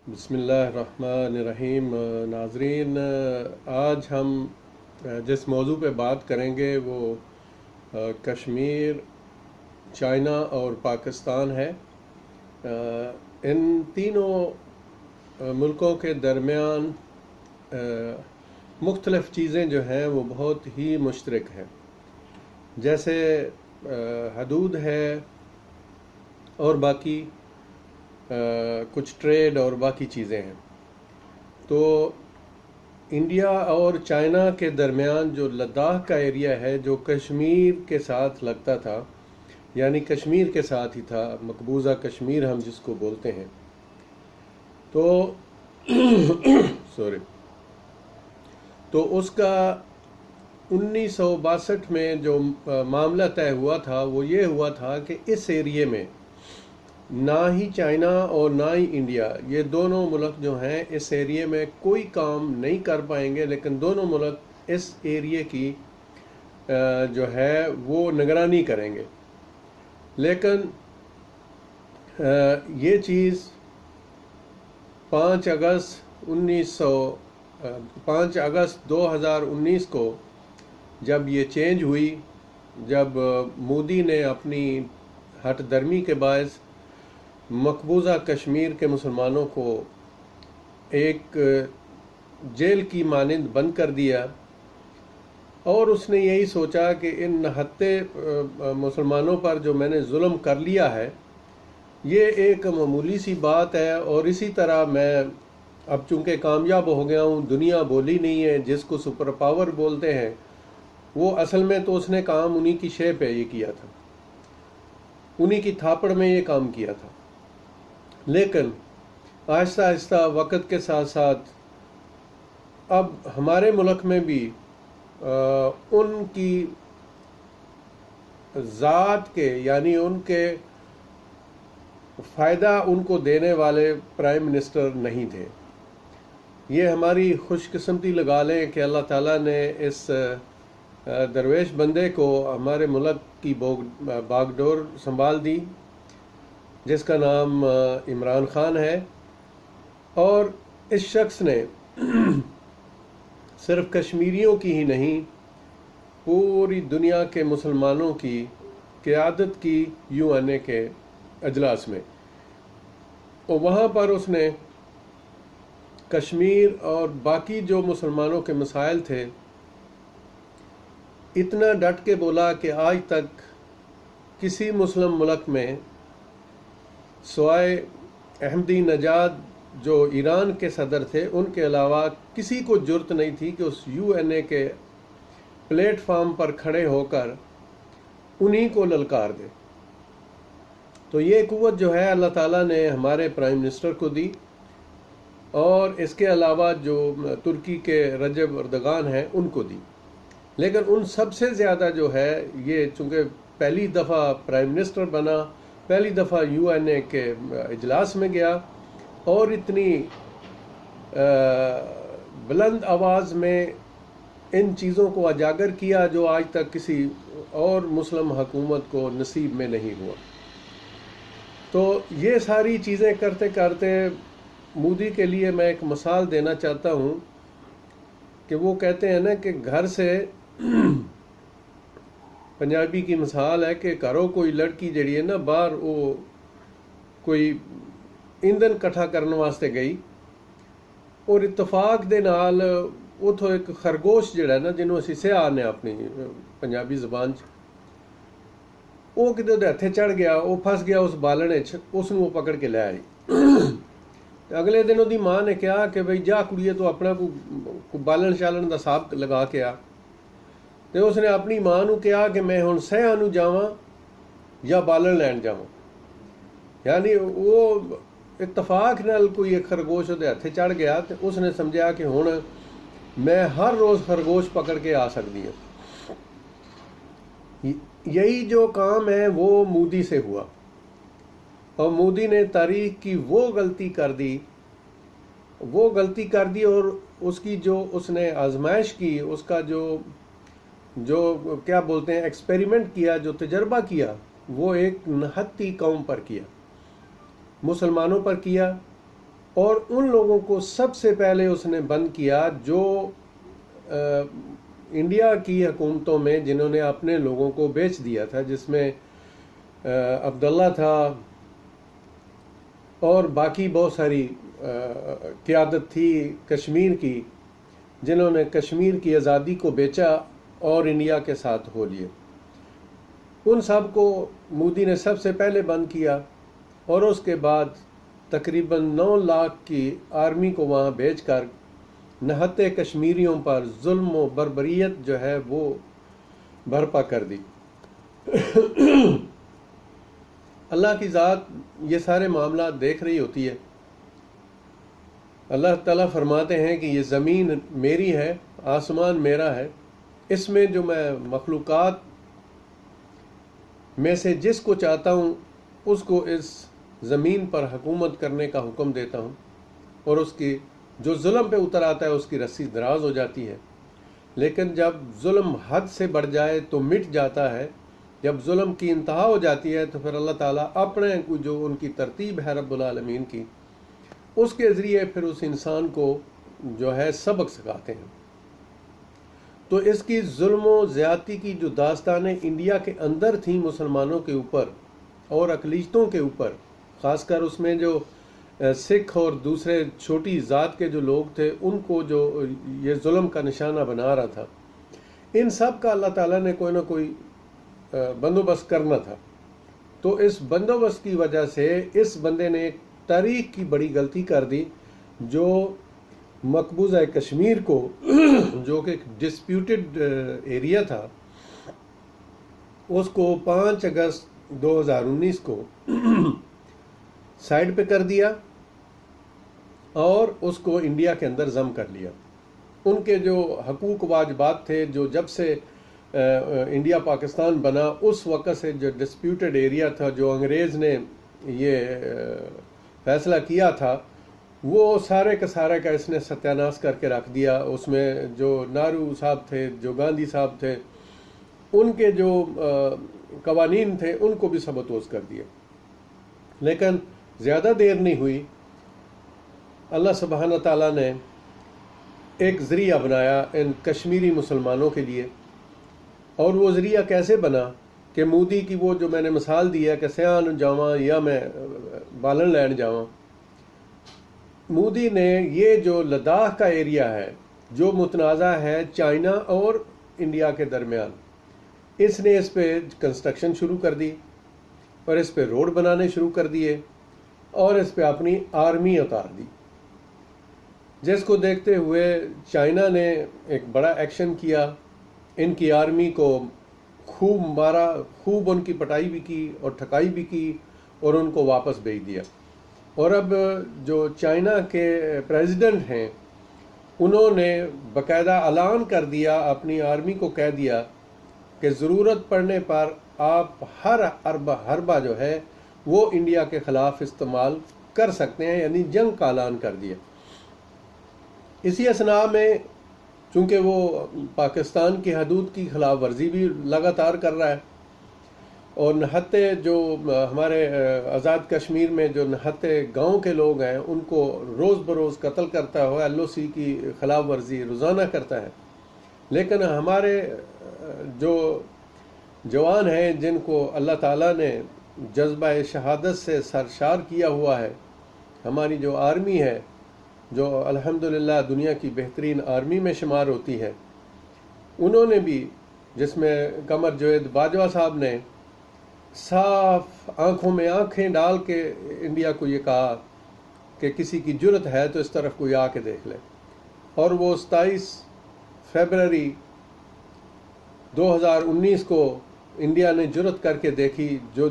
بسم اللہ الرحمن الرحیم۔ ناظرین، آج ہم جس موضوع پہ بات کریں گے وہ کشمیر، چائنا اور پاکستان ہے۔ ان تینوں ملکوں کے درمیان مختلف چیزیں جو ہیں وہ بہت ہی مشترک ہیں، جیسے حدود ہے اور باقی کچھ ٹریڈ اور باقی چیزیں ہیں۔ تو انڈیا اور چائنا کے درمیان جو لداخ کا ایریا ہے جو کشمیر کے ساتھ لگتا تھا، یعنی کشمیر کے ساتھ ہی تھا، مقبوضہ کشمیر ہم جس کو بولتے ہیں، تو سوری تو اس کا 1962 میں جو معاملہ طے ہوا تھا وہ یہ ہوا تھا کہ اس ایریے میں نہ ہی چائنا اور نہ ہی انڈیا، یہ دونوں ملک جو ہیں اس ایریے میں کوئی کام نہیں کر پائیں گے، لیکن دونوں ملک اس ایریے کی جو ہے وہ نگرانی کریں گے۔ لیکن یہ چیز 5 اگست 2019 کو جب یہ چینج ہوئی، جب مودی نے اپنی ہٹ درمی کے باعث مقبوضہ کشمیر کے مسلمانوں کو ایک جیل کی مانند بند کر دیا، اور اس نے یہی سوچا کہ ان نہتے مسلمانوں پر جو میں نے ظلم کر لیا ہے یہ ایک معمولی سی بات ہے، اور اسی طرح میں اب چونکہ کامیاب ہو گیا ہوں، دنیا بولی نہیں ہے، جس کو سپر پاور بولتے ہیں، وہ اصل میں تو اس نے کام انہی کی شے پہ یہ کیا تھا، انہی کی تھاپڑ میں یہ کام کیا تھا۔ لیکن آہستہ آہستہ وقت کے ساتھ ساتھ اب ہمارے ملک میں بھی ان کی ذات کے، یعنی ان کے فائدہ ان کو دینے والے پرائم منسٹر نہیں تھے۔ یہ ہماری خوش قسمتی لگا لیں کہ اللہ تعالیٰ نے اس درویش بندے کو ہمارے ملک کی باغ ڈور سنبھال دی، جس کا نام عمران خان ہے، اور اس شخص نے صرف کشمیریوں کی ہی نہیں پوری دنیا کے مسلمانوں کی قیادت کی UN کے اجلاس میں، اور وہاں پر اس نے کشمیر اور باقی جو مسلمانوں کے مسائل تھے اتنا ڈٹ کے بولا کہ آج تک کسی مسلم ملک میں سوائے احمدی نژاد جو ایران کے صدر تھے ان کے علاوہ کسی کو جرت نہیں تھی کہ اس UN کے پلیٹ فارم پر کھڑے ہو کر انہی کو للکار دے۔ تو یہ قوت جو ہے اللہ تعالیٰ نے ہمارے پرائم منسٹر کو دی، اور اس کے علاوہ جو ترکی کے رجب اردگان ہیں ان کو دی۔ لیکن ان سب سے زیادہ جو ہے یہ چونکہ پہلی دفعہ پرائم منسٹر بنا، پہلی دفعہ UN کے اجلاس میں گیا، اور اتنی بلند آواز میں ان چیزوں کو اجاگر کیا جو آج تک کسی اور مسلم حکومت کو نصیب میں نہیں ہوا۔ تو یہ ساری چیزیں کرتے کرتے مودی کے لیے میں ایک مثال دینا چاہتا ہوں کہ وہ کہتے ہیں نا کہ گھر سے پنجابی کی مثال ہے کہ گھروں کوئی لڑکی جڑی ہے نا باہر وہ کوئی ایندھن کٹھا کرنے واسطے گئی، اور اتفاق دے نال اتھوں ایک خرگوش جڑا ہے نا جنہوں اسی سیاہ آنے اپنی پنجابی زبان وہ کدے دے ہتھے چڑھ گیا، وہ پھنس گیا اس بالنے اس نو پکڑ کے لے آئی۔ اگلے دن وہ ماں نے کہا کہ بھئی جا کڑیے تو اپنا کو بالن شالن دا ساب لگا کے آ، تو اس نے اپنی ماں نو کہا کہ میں ہن سیاہ نو جاواں یا بالن لین جاواں، یعنی وہ اتفاق نال کوئی ایک خرگوش دے ہتھے چڑھ گیا تو اس نے سمجھا کہ ہن میں ہر روز خرگوش پکڑ کے آ سکتی ہوں۔ یہی جو کام ہے وہ مودی سے ہوا، اور مودی نے تاریخ کی وہ غلطی کر دی، اور اس کی جو اس نے آزمائش کی، اس کا جو کیا بولتے ہیں ایکسپیریمنٹ کیا، جو تجربہ کیا، وہ ایک نہتی قوم پر کیا، مسلمانوں پر کیا، اور ان لوگوں کو سب سے پہلے اس نے بند کیا جو انڈیا کی حکومتوں میں جنہوں نے اپنے لوگوں کو بیچ دیا تھا، جس میں عبداللہ تھا اور باقی بہت ساری قیادت تھی کشمیر کی، جنہوں نے کشمیر کی آزادی کو بیچا اور انڈیا کے ساتھ ہو لیے۔ ان سب کو مودی نے سب سے پہلے بند کیا، اور اس کے بعد تقریباً 9 لاکھ کی آرمی کو وہاں بھیج کر نہتے کشمیریوں پر ظلم و بربریت جو ہے وہ برپا کر دی۔ اللہ کی ذات یہ سارے معاملات دیکھ رہی ہوتی ہے۔ اللہ تعالیٰ فرماتے ہیں کہ یہ زمین میری ہے، آسمان میرا ہے، اس میں جو میں مخلوقات میں سے جس کو چاہتا ہوں اس کو اس زمین پر حکومت کرنے کا حکم دیتا ہوں، اور اس کی جو ظلم پہ اتر آتا ہے اس کی رسی دراز ہو جاتی ہے۔ لیکن جب ظلم حد سے بڑھ جائے تو مٹ جاتا ہے، جب ظلم کی انتہا ہو جاتی ہے تو پھر اللہ تعالیٰ اپنے جو ان کی ترتیب ہے رب العالمین کی، اس کے ذریعے پھر اس انسان کو جو ہے سبق سکھاتے ہیں۔ تو اس کی ظلم و زیادتی کی جو داستانیں انڈیا کے اندر تھیں مسلمانوں کے اوپر اور اقلیتوں کے اوپر، خاص کر اس میں جو سکھ اور دوسرے چھوٹی ذات کے جو لوگ تھے، ان کو جو یہ ظلم کا نشانہ بنا رہا تھا، ان سب کا اللہ تعالیٰ نے کوئی نہ کوئی بندوبست کرنا تھا۔ تو اس بندوبست کی وجہ سے اس بندے نے ایک تاریخ کی بڑی غلطی کر دی، جو مقبوضہ کشمیر کو جو کہ ڈسپیوٹڈ ایریا تھا، اس کو 5 اگست 2019 کو سائڈ پہ کر دیا اور اس کو انڈیا کے اندر ضم کر لیا۔ ان کے جو حقوق واجبات تھے، جو جب سے انڈیا پاکستان بنا اس وقت سے جو ڈسپیوٹڈ ایریا تھا، جو انگریز نے یہ فیصلہ کیا تھا، وہ سارے کا سارے کا اس نے ستیاناش کر کے رکھ دیا۔ اس میں جو نہرو صاحب تھے، جو گاندھی صاحب تھے، ان کے جو قوانین تھے ان کو بھی سبوتوز کر دیا۔ لیکن زیادہ دیر نہیں ہوئی، اللہ سبحانہ تعالیٰ نے ایک ذریعہ بنایا ان کشمیری مسلمانوں کے لیے۔ اور وہ ذریعہ کیسے بنا کہ مودی کی وہ جو میں نے مثال دی ہے کہ سیان جاواں یا میں بالن لین جاواں، مودی نے یہ جو لداخ کا ایریا ہے جو متنازع ہے چائنا اور انڈیا کے درمیان، اس نے اس پہ کنسٹرکشن شروع کر دی اور اس پہ روڈ بنانے شروع کر دیے اور اس پہ اپنی آرمی اتار دی، جس کو دیکھتے ہوئے چائنا نے ایک بڑا ایکشن کیا، ان کی آرمی کو خوب مارا، خوب ان کی پٹائی بھی کی اور ٹھکائی بھی کی اور ان کو واپس بھیج دیا۔ اور اب جو چائنا کے پریزیڈنٹ ہیں، انہوں نے باقاعدہ اعلان کر دیا، اپنی آرمی کو کہہ دیا کہ ضرورت پڑنے پر آپ ہر حربہ جو ہے وہ انڈیا کے خلاف استعمال کر سکتے ہیں، یعنی جنگ کا اعلان کر دیا۔ اسی اثناء میں چونکہ وہ پاکستان کی حدود کی خلاف ورزی بھی لگاتار کر رہا ہے، اور نہتے جو ہمارے آزاد کشمیر میں جو نہتے گاؤں کے لوگ ہیں ان کو روز بروز قتل کرتا ہے، LOC کی خلاف ورزی روزانہ کرتا ہے۔ لیکن ہمارے جو جوان ہیں جن کو اللہ تعالیٰ نے جذبہ شہادت سے سرشار کیا ہوا ہے، ہماری جو آرمی ہے جو الحمدللہ دنیا کی بہترین آرمی میں شمار ہوتی ہے، انہوں نے بھی، جس میں قمر جوید باجوہ صاحب نے صاف آنکھوں میں آنکھیں ڈال کے انڈیا کو یہ کہا کہ کسی کی جرت ہے تو اس طرف کوئی آ کے دیکھ لے، اور وہ 27 فروری 2019 کو انڈیا نے جرت کر کے دیکھی، جو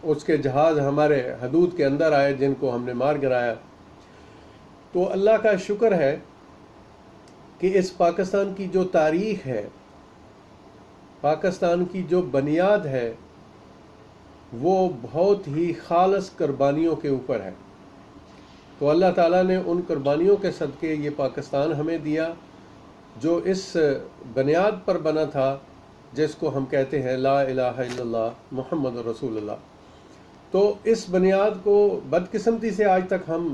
اس کے جہاز ہمارے حدود کے اندر آئے جن کو ہم نے مار گرایا۔ تو اللہ کا شکر ہے کہ اس پاکستان کی جو تاریخ ہے، پاکستان کی جو بنیاد ہے، وہ بہت ہی خالص قربانیوں کے اوپر ہے۔ تو اللہ تعالیٰ نے ان قربانیوں کے صدقے یہ پاکستان ہمیں دیا، جو اس بنیاد پر بنا تھا جس کو ہم کہتے ہیں لا الہ الا اللہ محمد رسول اللہ۔ تو اس بنیاد کو بدقسمتی سے آج تک ہم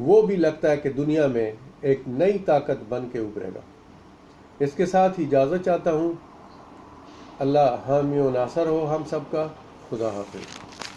وہ بھی لگتا ہے کہ دنیا میں ایک نئی طاقت بن کے ابھرے گا۔ اس کے ساتھ ہی اجازت چاہتا ہوں۔ اللہ حامی و ناصر ہو ہم سب کا۔ خدا حافظ۔